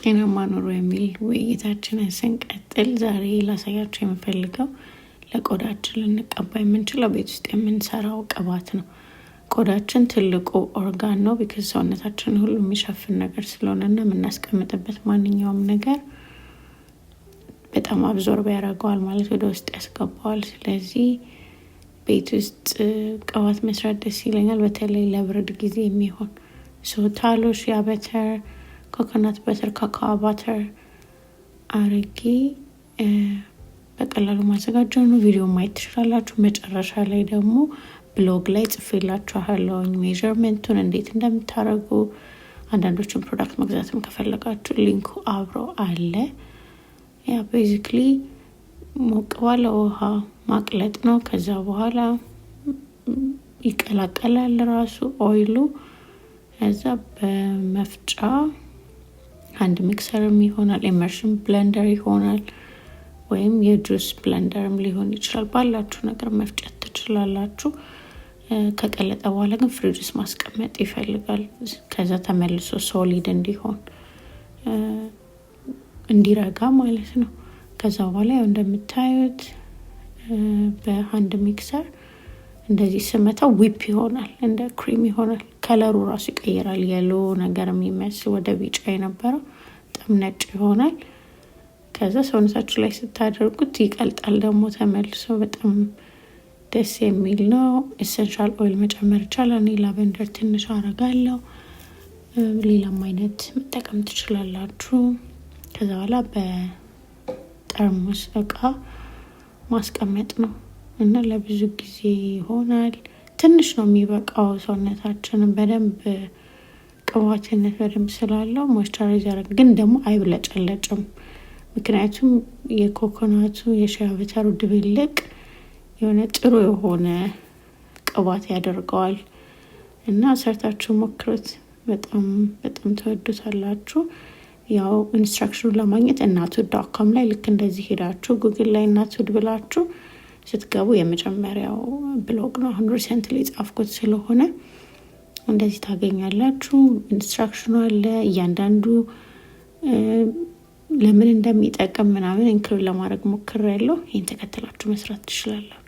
ጤናማ ኑሮ የሚል ውይይታችንን ስንቀጥል ዛሬ ላሳያችሁ የምፈልገው ለቆዳችን ልንቀባ የምንችለው ቤት ውስጥ የምንሰራው ቅባት ነው። ቆዳችን ትልቁ ኦርጋን ነው። ቢካዝ ሰውነታችን ሁሉ የሚሸፍን ነገር ስለሆነና የምናስቀምጥበት ማንኛውም ነገር በጣም አብዞርብ ያደርገዋል ማለት ወደ ውስጥ ያስገባዋል። ስለዚህ ቤት ውስጥ ቅባት መስራት ደስ ይለኛል፣ በተለይ ለብርድ ጊዜ የሚሆን ታሎሽ ያ በተር ኮኮናት በተር ካካዋ ባተር አርጌ በቀላሉ ማዘጋጀው ነው። ቪዲዮ ማየት ትችላላችሁ። መጨረሻ ላይ ደግሞ ብሎግ ላይ ጽፌላችኋለሁ ሜዠርመንቱን እንዴት እንደምታረጉ። አንዳንዶችን ፕሮዳክት መግዛትም ከፈለጋችሁ ሊንኩ አብሮ አለ። ያ ቤዚክሊ ሞቅ ባለ ውሃ ማቅለጥ ነው። ከዛ በኋላ ይቀላቀላል ራሱ ኦይሉ። ከዛ በመፍጫ አንድ ሚክሰርም ይሆናል፣ ኢመርሽን ብለንደር ይሆናል፣ ወይም የጁስ ብለንደርም ሊሆን ይችላል። ባላችሁ ነገር መፍጨት ትችላላችሁ። ከቀለጠ በኋላ ግን ፍሪጅ ውስጥ ማስቀመጥ ይፈልጋል። ከዛ ተመልሶ ሶሊድ እንዲሆን እንዲረጋ ማለት ነው። ከዛ በኋላ ያው እንደምታዩት በአንድ ሚክሰር እንደዚህ ስመታው ዊፕ ይሆናል፣ እንደ ክሪም ይሆናል። ከለሩ ራሱ ይቀይራል። የሎ ነገር የሚመስል ወደ ቢጫ የነበረው በጣም ነጭ ይሆናል። ከዛ ሰውነታችሁ ላይ ስታደርጉት ይቀልጣል ደግሞ ተመልሶ። በጣም ደስ የሚል ነው። ኤሰንሻል ኦይል መጨመር ይቻላል። እኔ ላቨንደር ትንሽ አረጋለሁ። ሌላም አይነት መጠቀም ትችላላችሁ። ከዛ በኋላ በጠርሙስ እቃ ማስቀመጥ ነው እና ለብዙ ጊዜ ይሆናል። ትንሽ ነው የሚበቃው። ሰውነታችንን በደንብ ቅባትነት በደንብ ስላለው ሞይስቸራይዝ ያደርግ፣ ግን ደግሞ አይብለጨለጭም። ምክንያቱም የኮኮናቱ የሺያ በተሩ ድብልቅ የሆነ ጥሩ የሆነ ቅባት ያደርገዋል እና ሰርታችሁ ሞክሩት። በጣም በጣም ተወዱታላችሁ። ያው ኢንስትራክሽኑን ለማግኘት እናትሁድ.com ላይ ልክ እንደዚህ ሄዳችሁ ጉግል ላይ እናትሁድ ብላችሁ ስትገቡ የመጀመሪያው ብሎግ ነው። አሁን ሪሰንትሊ ጻፍኩት ስለሆነ እንደዚህ ታገኛላችሁ። ኢንስትራክሽኑ አለ። እያንዳንዱ ለምን እንደሚጠቅም ምናምን ኢንክሉድ ለማድረግ ሞክሬያለሁ። ይሄን ተከትላችሁ መስራት ትችላላችሁ።